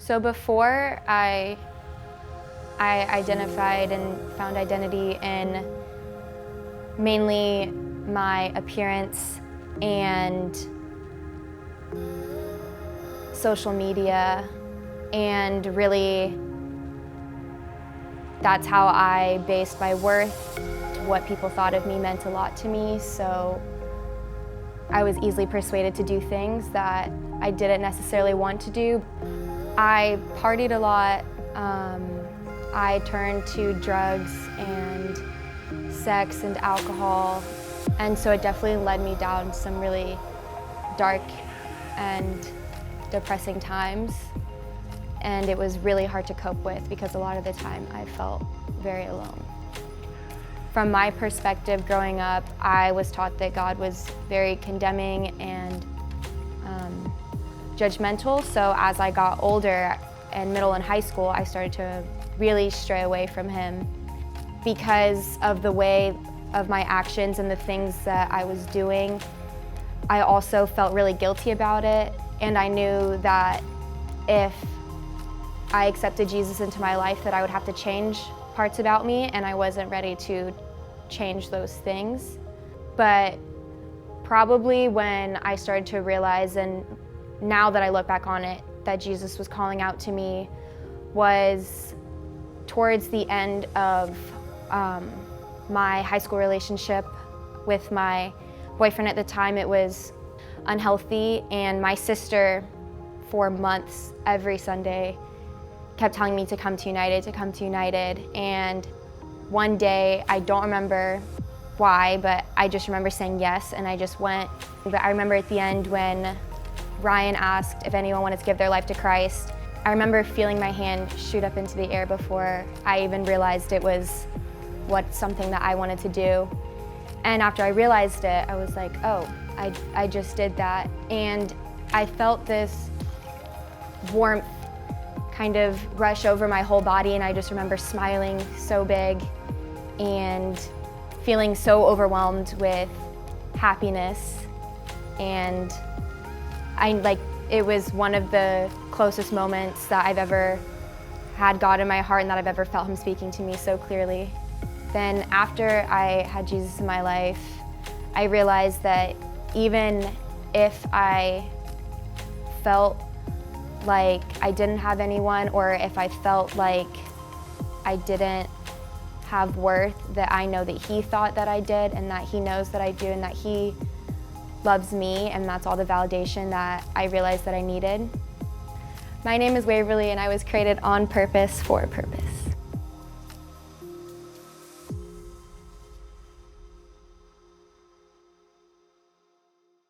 So before I identified and found identity in mainly my appearance and social media, and really that's how I based my worth. What people thought of me meant a lot to me, so I was easily persuaded to do things that I didn't necessarily want to do. I partied a lot. I turned to drugs and sex and alcohol, and so it definitely led me down some really dark and depressing times, and it was really hard to cope with because a lot of the time I felt very alone. From my perspective growing up, I was taught that God was very condemning and judgmental, so as I got older in middle and high school, I started to really stray away from Him because of the way of my actions and the things that I was doing. I also felt really guilty about it, and I knew that if I accepted Jesus into my life that I would have to change parts about me, and I wasn't ready to change those things. But probably when I started to realize, and now that I look back on it, that Jesus was calling out to me was towards the end of my high school relationship with my boyfriend at the time. It was unhealthy, and my sister for months every Sunday kept telling me to come to United, and one day, I don't remember why, but I just remember saying yes, and I just went. But I remember at the end when Ryan asked if anyone wanted to give their life to Christ, I remember feeling my hand shoot up into the air before I even realized it was something that I wanted to do. And after I realized it, I was like, oh, I just did that. And I felt this warmth kind of rush over my whole body, and I just remember smiling so big and feeling so overwhelmed with happiness. And it was one of the closest moments that I've ever had God in my heart and that I've ever felt Him speaking to me so clearly. Then after I had Jesus in my life, I realized that even if I felt like I didn't have anyone, or if I felt like I didn't have worth, that I know that He thought that I did, and that He knows that I do, and that He loves me, and that's all the validation that I realized that I needed. My name is Waverly, and I was created on purpose for a purpose.